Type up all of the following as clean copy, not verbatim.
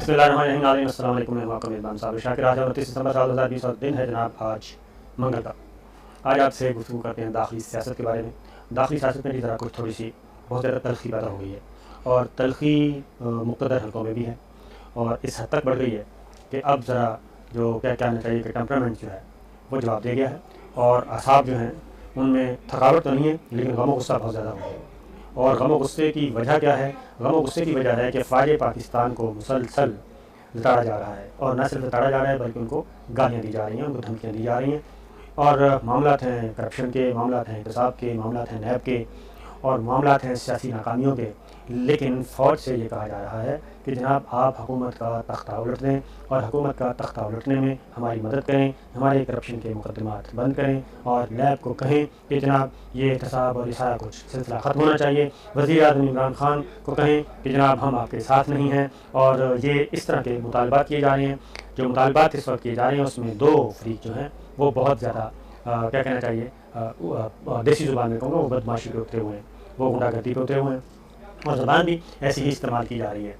بسم اللہ الرحمن الرحیم. ناظرین السلام علیکم. میں آپ کا میزبان صاحب شاکر. آج 29 دسمبر سال 2020 اور دن ہے جناب آج منگل کا. آج آپ سے گفتگو کرتے ہیں داخلی سیاست کے بارے میں. داخلی سیاست میں بھی ذرا کچھ تھوڑی سی بہت زیادہ تلخی پیدا ہو گئی ہے، اور تلخی مقتدر حلقوں میں بھی ہے، اور اس حد تک بڑھ گئی ہے کہ اب ذرا جو کیا کہنا چاہیے کہ ٹیمپرامنٹ جو ہے وہ جواب دے گیا ہے، اور اعصاب جو ہیں ان میں تھکاوٹ تو نہیں ہے لیکن غم و غصہ بہت زیادہ ہو گیا ہے. اور غم و غصے کی وجہ کیا ہے؟ غم و غصے کی وجہ ہے کہ فوج پاکستان کو مسلسل لتاڑا جا رہا ہے، اور نہ صرف لتاڑا جا رہا ہے بلکہ ان کو گالیاں دی جا رہی ہیں، ان کو دھمکیاں دی جا رہی ہیں، اور معاملات ہیں کرپشن کے، معاملات ہیں احتساب کے، معاملات ہیں نیب کے، اور معاملات ہیں سیاسی ناکامیوں کے. لیکن فوج سے یہ کہا جا رہا ہے کہ جناب آپ حکومت کا تختہ الٹ دیں، اور حکومت کا تختہ الٹنے میں ہماری مدد کریں، ہمارے کرپشن کے مقدمات بند کریں، اور نیب کو کہیں کہ جناب یہ احتساب اور یہ سارا کچھ سلسلہ ختم ہونا چاہیے. وزیر اعظم عمران خان کو کہیں کہ جناب ہم آپ کے ساتھ نہیں ہیں، اور یہ اس طرح کے مطالبات کیے جا رہے ہیں. جو مطالبات اس وقت کیے جا رہے ہیں اس میں دو فریق جو ہیں وہ بہت زیادہ کیا کہنا چاہیے، دیسی زبان میں کہوں گا وہ بدماشی پہ اترے ہوئے ہیں، وہ غنڈہ گردی پہ اترے ہوئے ہیں، اور زبان بھی ایسی ہی استعمال کی جا رہی ہے.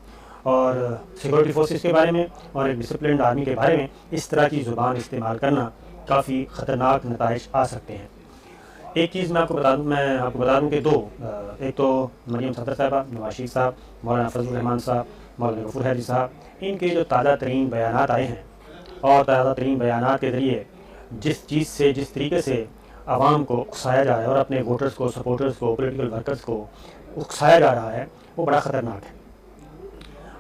اور سیکورٹی فورسز کے بارے میں اور ایک ڈسپلنڈ آرمی کے بارے میں اس طرح کی زبان استعمال کرنا کافی خطرناک نتائج آ سکتے ہیں. ایک چیز میں آپ کو بتا دوں کہ دو، ایک تو مریم صفدر صاحبہ، نواز شریف صاحب، مولانا فضل الرحمان صاحب، مولانا غفور حیدری صاحب، ان کے جو تازہ ترین بیانات آئے ہیں، اور تازہ ترین بیانات کے ذریعے جس طریقے سے عوام کو اکسایا جا رہا ہے، اور اپنے ووٹرز کو، سپورٹرز کو، پولیٹیکل ورکرز کو اکسایا جا رہا ہے، وہ بڑا خطرناک ہے.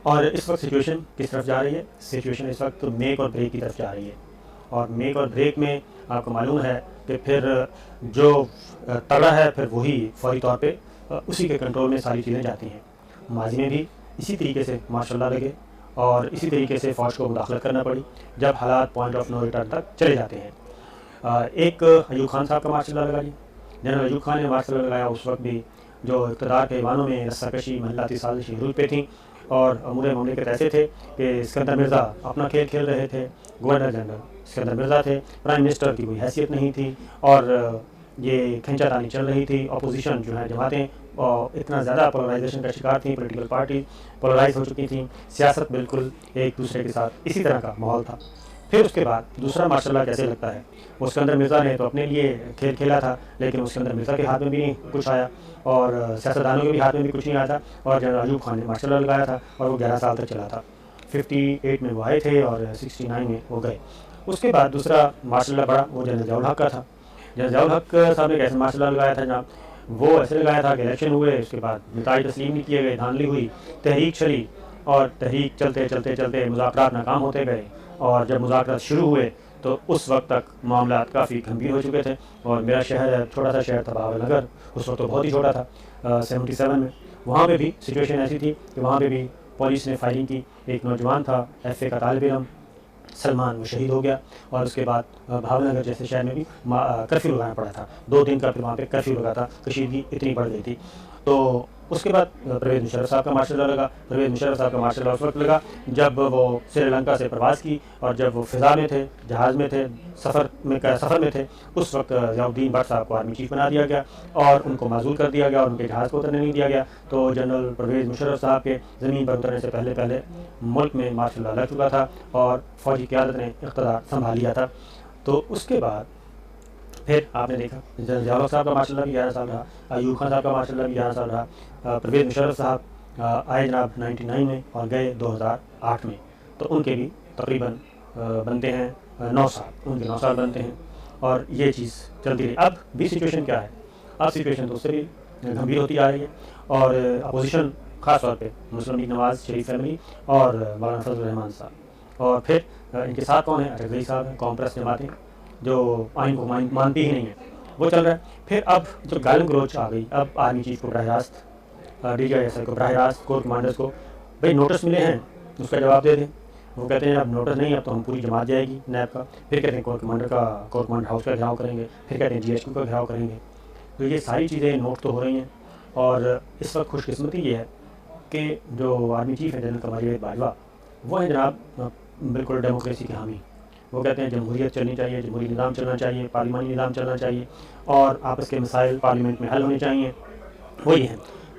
اور اس وقت سچویشن کس طرف جا رہی ہے؟ سچویشن اس وقت میک اور بریک کی طرف جا رہی ہے. اور میک اور بریک میں آپ کو معلوم ہے کہ پھر جو تگڑا ہے پھر وہی فوری طور پہ اسی کے کنٹرول میں ساری چیزیں جاتی ہیں. ماضی میں بھی اسی طریقے سے ماشاء اللہ لگے، اور اسی طریقے سے فوج کو مداخلت کرنا پڑی جب حالات پوائنٹ آف نو ریٹرن تک چلے جاتے ہیں. ایک ایوب خان صاحب کا ماشاء اللہ لگا جی، جنرل ایوب خان نے ماشاء اللہ لگایا. اس وقت بھی جو اقتدار کے ایوانوں میں رسہ کشی، محلاتی سازشی عروج پہ تھیں، اور امور مملکت ایسے تھے کہ اسکندر مرزا اپنا کھیل کھیل رہے تھے. گورنر جنرل اسکندر مرزا تھے، پرائم منسٹر کی کوئی حیثیت نہیں تھی، اور یہ کھینچا تانی چل رہی تھی. اپوزیشن جو ہے جماعتیں اتنا زیادہ پولرائزیشن کا شکار تھیں، پولیٹیکل پارٹی پولرائز ہو چکی تھیں، سیاست بالکل ایک دوسرے کے ساتھ اسی طرح کا ماحول تھا. پھر اس کے بعد دوسرا ماشاء اللہ کیسے لگتا ہے، وہ اسکندر مرزا نے تو اپنے لیے کھیل کھیلا تھا، لیکن اسکندر مرزا کے ہاتھ میں بھی نہیں کچھ آیا، اور سیاستدانوں کے بھی ہاتھ میں بھی کچھ نہیں آیا تھا. اور جنرل ایوب خان نے ماشاء اللہ لگایا تھا، اور وہ 11 سال تک چلا تھا. 58 میں وہ آئے تھے اور 69 میں وہ گئے. اس کے بعد دوسرا ماشاء اللہ بڑا وہ جنرل ضیاء الحق کا تھا. جنرل ضیاء الحق صاحب نے کیسے ماشاء اللہ لگایا تھا جناب؟ وہ ایسے لگایا تھا کہ الیکشن ہوئے، اس کے بعد نتائج تسلیم نہیں کیے گئے، دھاندلی ہوئی، تحریک چلی، اور تحریک چلتے چلتے چلتے مذاکرات ناکام ہوتے گئے. اور جب مذاکرات شروع ہوئے تو اس وقت تک معاملات کافی گھمبیر ہو چکے تھے. اور میرا شہر ہے، چھوٹا سا شہر تھا بہاول نگر، اس وقت تو بہت ہی چھوٹا تھا، 77 میں. وہاں پہ بھی سچویشن ایسی تھی کہ وہاں پہ بھی پولیس نے فائرنگ کی. ایک نوجوان تھا FA کا طالب علم سلمان، وہ شہید ہو گیا. اور اس کے بعد بہاول نگر جیسے شہر میں بھی کرفیو لگانا پڑا تھا، 2 دن کا پھر وہاں پہ کرفیو لگا تھا، کشیدگی اتنی بڑھ گئی تھی. تو اس کے بعد پرویز مشرف صاحب کا ماشاء اللہ لگا. پرویز مشرف صاحب کا ماشاء اللہ اس وقت لگا جب وہ سری لنکا سے پرواز کی، اور جب وہ فضا میں تھے، جہاز میں تھے، سفر میں تھے، اس وقت ضیاء الدین بٹ صاحب کو آرمی چیف بنا دیا گیا، اور ان کو معزول کر دیا گیا، اور ان کے جہاز کو اترنے نہیں دیا گیا. تو جنرل پرویز مشرف صاحب کے زمین پر اترنے سے پہلے ملک میں ماشاء اللہ لگ چکا تھا، اور فوجی قیادت نے اقتدار سنبھال لیا تھا. تو اس کے بعد پھر آپ نے دیکھا جنرل ضیاء الحق صاحب کا ماشاء اللہ بھی 11 سال رہا، ایوب خان صاحب کا ماشاء اللہ بھی 11 سال رہا. پرویز مشرف صاحب آئے جناب 99 میں اور گئے 2008 میں. تو ان کے بھی تقریباً بنتے ہیں 9 سال، ان کے 9 سال بنتے ہیں. اور یہ چیز چلتی رہی. اب بھی سچویشن کیا ہے؟ اب سچویشن تو اس سے بھی گھمبیر ہوتی آ رہی ہے، اور اپوزیشن خاص طور پہ مسلم لیگ نواز شریف فیملی اور مولانا فضل الرحمان صاحب، اور پھر ان کے ساتھ کون ہیں؟ اٹھگئی صاحب ہیں، قوم پرست جماعتیں جو آئین کو مانتی ہی نہیں ہیں، وہ چل رہا ہے. پھر اب جو گالم گلوچ آ گئی، اب آرمی چیف کو براہ راست، DGI کو براہ راست، کور کمانڈرز کو بھائی نوٹس ملے ہیں، اس کا جواب دے دیں. وہ کہتے ہیں اب نوٹس نہیں، اب تو ہم پوری جماعت جائے گی نیب کا. پھر کہتے ہیں کور کمانڈر ہاؤس کا گھیراؤ کریں گے، پھر کہتے ہیں GHQ کا گھیراؤ کریں گے. تو یہ ساری چیزیں نوٹ تو ہو رہی ہیں. اور اس وقت خوش قسمتی یہ ہے کہ جو آرمی چیف ہے جنرل قمر جاوید باجوہ، وہ ہیں جناب بالکل ڈیموکریسی کے حامی. وہ کہتے ہیں جمہوریت چلنی چاہیے، جمہوری نظام چلنا چاہیے، پارلیمانی نظام چلنا چاہیے، اور آپس کے مسائل پارلیمنٹ میں حل ہونے چاہیے. وہی ہیں.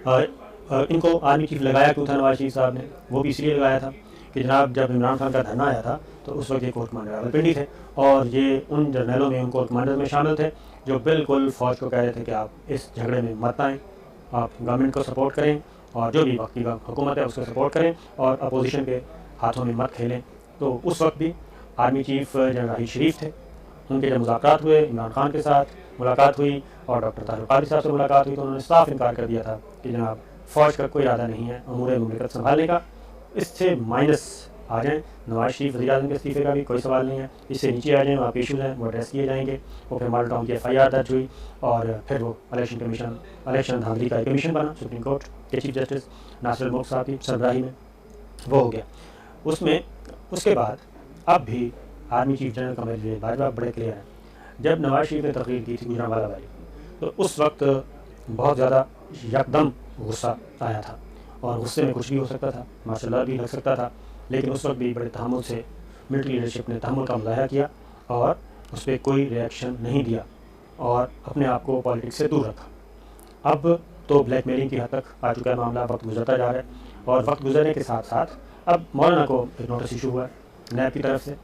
ان کو آرمی چیف لگایا کیوں تھا نواز شریف صاحب نے؟ وہ بھی اس لیے لگایا تھا کہ جناب جب عمران خان کا دھرنا آیا تھا تو اس وقت یہ کور کمانڈر راولپنڈی تھے، اور یہ ان جرنیلوں میں ان کور کمانڈر میں شامل تھے جو بالکل فوج کو کہہ رہے تھے کہ آپ اس جھگڑے میں مت آئیں، آپ گورنمنٹ کو سپورٹ کریں اور جو بھی وقتی حکومت ہے اس کو سپورٹ کریں اور اپوزیشن کے ہاتھوں میں مت کھیلیں۔ تو اس وقت بھی army chief general Raheel Sharif تھے، ان کے جب مذاکرات ہوئے عمران خان کے ساتھ ملاقات ہوئی اور ڈاکٹر طاہر القادری صاحب سے ملاقات ہوئی تو انہوں نے صاف انکار کر دیا تھا کہ جناب فوج کا کوئی ارادہ نہیں ہے امور مملکت سنبھالنے کا، اس سے مائنس آ جائیں، نواز شریف وزیر اعظم کے استعفے کا بھی کوئی سوال نہیں ہے، اس سے نیچے آ جائیں، وہاں پہ ایشوز ہیں وہ ایڈریس کیے جائیں گے۔ وہ پھر ماڈل ٹاؤن کی FIR درج ہوئی اور پھر وہ الیکشن دھاندلی کا ایک کمیشن بنا سپریم کورٹ کے چیف جسٹس ناصر الملک صاحب کی سربراہی میں، وہ ہو گیا۔ اس کے بعد اب بھی army chief general Qamar Bajwa بڑے کلیئر ہیں، جب نواز شریف نے تقریر کی تھی گجرانوالہ والی تو اس وقت بہت زیادہ یکدم غصہ آیا تھا اور غصے میں کچھ بھی ہو سکتا تھا، مارشل لا بھی لگ سکتا تھا، لیکن اس وقت بھی بڑے تحمل سے ملٹری لیڈرشپ نے تحمل کا مظاہرہ کیا اور اس پہ کوئی ری ایکشن نہیں دیا اور اپنے آپ کو پالیٹکس سے دور رکھا۔ اب تو بلیک میلنگ کی حد تک آ چکا ہے معاملہ، وقت گزرتا جا رہا ہے اور وقت گزرنے کے ساتھ ساتھ اب مولانا کو ایک نوٹس ایشو ہوا ہے نیب کی طرف سے،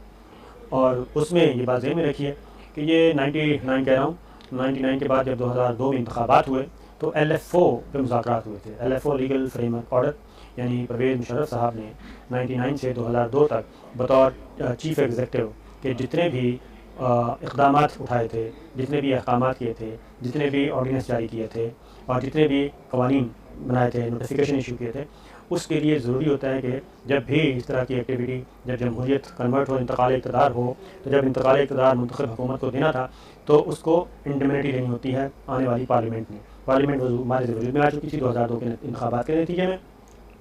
اور اس میں یہ بات ذہن میں رکھی ہے کہ یہ 99 کہہ رہا ہوں، 99 کے بعد جب 2002 میں انتخابات ہوئے تو LFO پہ مذاکرات ہوئے تھے، LFO legal frame work order, یعنی پرویز مشرف صاحب نے 99 سے 2002 تک بطور چیف ایگزیکٹو کے جتنے بھی اقدامات اٹھائے تھے، جتنے بھی احکامات کیے تھے، جتنے بھی آرڈیننس جاری کیے تھے اور جتنے بھی قوانین بنائے تھے، نوٹیفیکیشن ایشو کیے تھے، اس کے لیے ضروری ہوتا ہے کہ جب بھی اس طرح کی ایکٹیویٹی، جب جمہوریت کنورٹ ہو، انتقال اقتدار ہو، تو جب انتقال اقتدار منتخب حکومت کو دینا تھا تو اس کو انڈیمنٹی دینی ہوتی ہے آنے والی پارلیمنٹ میں۔ پارلیمنٹ ہمارے وجود میں آ چکی تھی 2002 کے انتخابات کے نتیجے میں،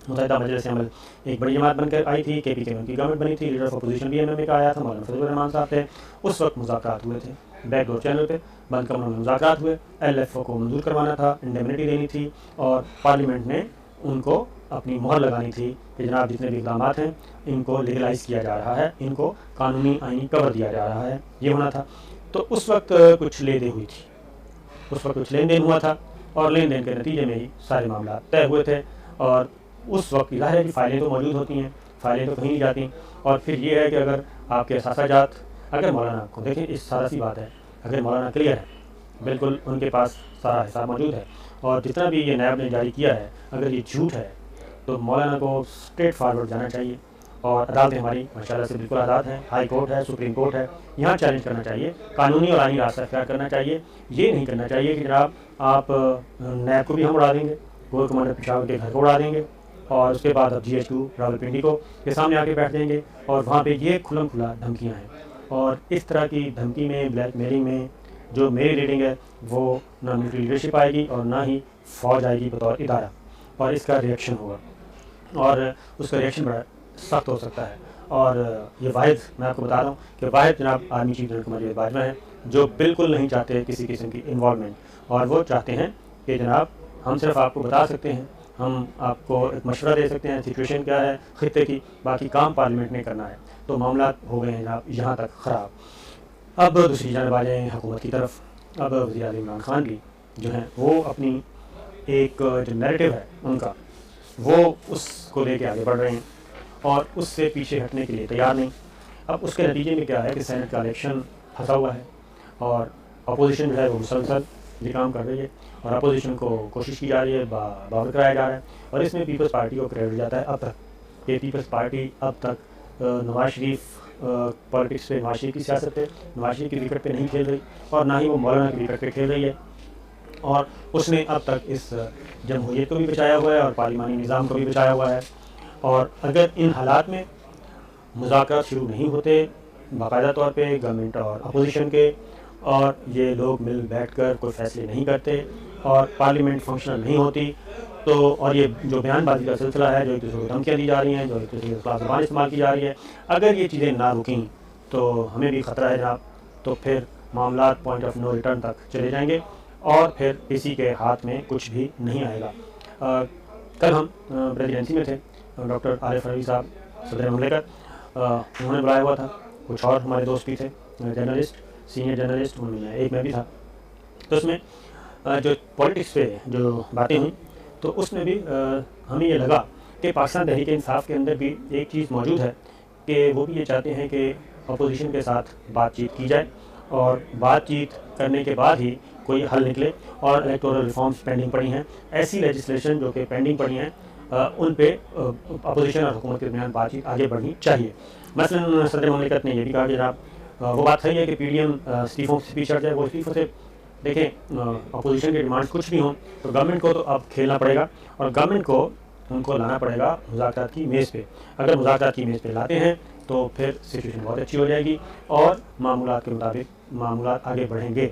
متحدہ مجلس عمل ایک بڑی جماعت بن کر آئی تھی، KPK میں ان کی گورنمنٹ بنی تھی، لیڈر آف اپوزیشن بھی MMA کا آیا تھا، مولانا فضل الرحمان صاحب تھے، اس وقت مذاکرات ہوئے تھے بیک ڈور چینل پہ، بند کمروں میں مذاکرات ہوئے، LFO کو منظور کروانا تھا، انڈیمنٹی دینی تھی اور پارلیمنٹ نے ان کو اپنی مہر لگانی تھی کہ جناب جتنے بھی اقدامات ہیں ان کو لیگلائز کیا جا رہا ہے، ان کو قانونی آئینی کور دیا جا رہا ہے، یہ ہونا تھا۔ تو اس وقت کچھ لے دے ہوئی تھی، اس وقت کچھ لین دین ہوا تھا اور لین دین کے نتیجے میں ہی سارے معاملات طے ہوئے تھے، اور اس وقت ظاہر ہے کہ فائلیں تو موجود ہوتی ہیں، فائلیں تو کہیں نہیں جاتی، اور پھر یہ ہے کہ اگر آپ کے اثاثہ جات، اگر مولانا کو دیکھیں، اس سادہ سی بات ہے، اگر مولانا کلیئر ہے، بالکل ان کے پاس سارا حساب موجود ہے اور جتنا بھی یہ نیب نے جاری کیا ہے اگر یہ جھوٹ ہے تو مولانا کو اسٹریٹ فارورڈ جانا چاہیے، اور عدالتیں ہماری ماشاءاللہ سے بالکل آزاد ہیں، ہائی کورٹ ہے، سپریم کورٹ ہے، یہاں چیلنج کرنا چاہیے، قانونی اور آئینی راستہ اختیار کرنا چاہیے، یہ نہیں کرنا چاہیے کہ جناب آپ نیب کو بھی ہم اڑا دیں گے، کور کمانڈر پشاور کے گھر کو اڑا دیں گے اور اس کے بعد اب GH2 راولپنڈی کو کے سامنے آ کے بیٹھ جائیں گے، اور وہاں پہ یہ کھلم کھلا دھمکیاں ہیں، اور اس طرح کی دھمکی میں، بلیک میلنگ میں جو میری ریڈنگ ہے وہ نہ ملٹری لیڈرشپ آئے گی اور نہ ہی فوج آئے گی بطور ادارہ، اور اس کا ریئیکشن ہوگا اور اس کا ریئیکشن بڑا سخت ہو سکتا ہے۔ اور یہ واحد میں آپ کو بتا رہا ہوں کہ واحد جناب army chief general Qamar Bajwa ہیں جو بالکل نہیں چاہتے کسی قسم کی انوالومنٹ، اور وہ چاہتے ہیں کہ جناب ہم صرف آپ کو بتا سکتے ہیں، ہم آپ کو ایک مشورہ دے سکتے ہیں سچویشن کیا ہے خطے کی، باقی کام پارلیمنٹ نے کرنا ہے۔ تو معاملات ہو گئے ہیں جناب یہاں تک خراب۔ اب دوسری جانب آ جائیں حکومت کی طرف، اب وزیر اعظم عمران خان بھی جو ہیں وہ اپنی ایک جو نیریٹو ہے ان کا، وہ اس کو لے کے آگے بڑھ رہے ہیں اور اس سے پیچھے ہٹنے کے لیے تیار نہیں۔ اب اس کے نتیجے میں کیا ہے کہ سینٹ کا الیکشن پھنسا ہوا ہے اور اپوزیشن جو ہے وہ مسلسل یہ کام کر رہی ہے اور اپوزیشن کو کوشش کی جا رہی ہے، باور کرایا جا رہا ہے، اور اس میں پیپلز پارٹی کو کریڈٹ جاتا ہے اب تک کہ پیپلز پارٹی اب تک نواز شریف پالیٹکس پہ، نواز شریف کی سیاست پہ، نواز شریف کی وکٹ پہ نہیں کھیل رہی اور نہ ہی وہ مولانا کی وکٹ پہ کھیل رہی ہے، اور اس نے اب تک اس جمہوریت کو بھی بچایا ہوا ہے اور پارلیمانی نظام کو بھی بچایا ہوا ہے۔ اور اگر ان حالات میں مذاکرات شروع نہیں ہوتے باقاعدہ طور پہ گورنمنٹ اور اپوزیشن کے، اور یہ لوگ مل بیٹھ کر کوئی فیصلے نہیں کرتے اور پارلیمنٹ فنکشنل نہیں ہوتی، تو اور یہ جو بیان بازی کا سلسلہ ہے، جو ایک دوسرے کو دھمکیاں دی جا رہی ہیں، جو ایک دوسرے کے خلاف زبان استعمال کی جا رہی ہے، اگر یہ چیزیں نہ رکیں تو ہمیں بھی خطرہ ہے جناب، تو پھر معاملات پوائنٹ آف نو ریٹرن تک چلے جائیں گے اور پھر کسی کے ہاتھ میں کچھ بھی نہیں آئے گا۔ کل ہم پریزیڈنسی میں تھے، ڈاکٹر عارف روی صاحب صدر مملکت، انہوں نے بلایا ہوا تھا، کچھ اور ہمارے دوست بھی تھے جرنلسٹ، سینئر جرنلسٹ، ان میں ایک میں بھی تھا، تو اس میں جو پولیٹکس پہ جو باتیں ہوئیں تو اس میں بھی ہمیں یہ لگا کہ پاکستان تحریک انصاف کے اندر بھی ایک چیز موجود ہے کہ وہ بھی یہ چاہتے ہیں کہ اپوزیشن کے ساتھ بات چیت کی جائے اور بات چیت کرنے کے بعد ہی کوئی حل نکلے. اور الیکٹورل ریفارمز پینڈنگ پڑی ہیں، ایسی لیجسلیشن جو کہ پینڈنگ پڑی ہیں ان پہ اپوزیشن اور حکومت کے درمیان بات چیت آگے بڑھنی چاہیے. مثلاً صدر مملکت نے یہ بھی کہا کہ جناب وہ بات صحیح ہے کہ پی ڈی ایم استعفوں سے پیچھے ہٹ جائے. وہ استعفوں سے دیکھیں اپوزیشن کے ڈیمانڈز کچھ بھی ہوں تو گورنمنٹ کو تو اب کھیلنا پڑے گا اور گورنمنٹ کو ان کو لانا پڑے گا مذاکرات کی میز پہ. اگر مذاکرات کی میز پہ لاتے ہیں تو پھر سچویشن بہت اچھی ہو جائے گی اور معمولات کے مطابق معمولات آگے بڑھیں گے.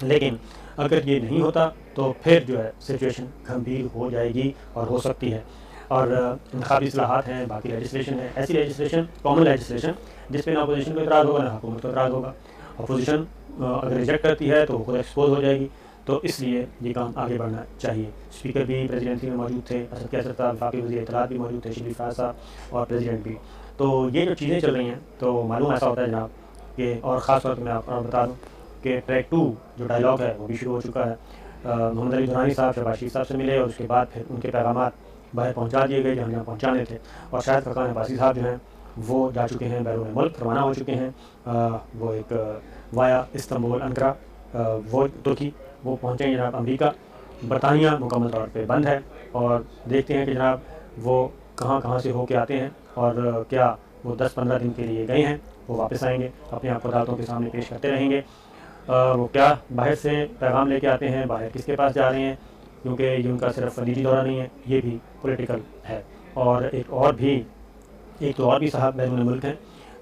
لیکن اگر یہ نہیں ہوتا تو پھر جو ہے سچویشن گھمبیر ہو جائے گی اور ہو سکتی ہے. اور انتخابی اصلاحات ہیں، باقی لیجسلیشن ہے، ایسی لیجسلیشن کامن لیجسلیشن جس پہ نہ اپوزیشن کو اعتراض ہوگا نہ حکومت کو اعتراض ہوگا. اپوزیشن اگر ریجیکٹ کرتی ہے تو وہ خود ایکسپوز ہو جائے گی. تو اس لیے یہ کام آگے بڑھنا چاہیے. اسپیکر بھی پریزیڈنسی میں موجود تھے، اسد کیسر صاحب وفاقی وزیر اطلاعات بھی موجود تھے، شبلی فیاض صاحب اور پریزیڈنٹ بھی. تو یہ جو چیزیں چل رہی ہیں تو معلوم ایسا ہوتا ہے جناب کہ اور خاص طور پہ میں آپ کو بتا دوں کہ ٹریک 2 جو ڈائلاگ ہے وہ بھی شروع ہو چکا ہے. محمد علی درانی صاحب شہباز شریف صاحب سے ملے اور اس کے بعد پھر ان کے پیغامات باہر پہنچا دیے گئے جہاں پہنچانے تھے. اور شاہد فقان عباسی صاحب جو ہیں وہ جا چکے ہیں بیرون ملک، روانہ ہو چکے ہیں. وہ ایک وایا استنبول انقرہ وہ ترکی وہ پہنچے ہیں جناب. امریکہ برطانیہ مکمل طور پہ بند ہے اور دیکھتے ہیں کہ جناب وہ کہاں کہاں سے ہو کے آتے ہیں اور کیا وہ 10-15 دن کے لیے گئے ہیں وہ واپس آئیں گے، اپنے آپ کو عدالتوں کے سامنے پیش کرتے رہیں گے. وہ کیا باہر سے پیغام لے کے آتے ہیں، باہر کس کے پاس جا رہے ہیں، کیونکہ یہ ان کا صرف نجی دورہ نہیں ہے، یہ بھی پولیٹیکل ہے. اور ایک تو اور بھی صاحب بیرون ملک ہیں.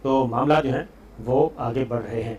تو معاملات جو ہیں وہ آگے بڑھ رہے ہیں.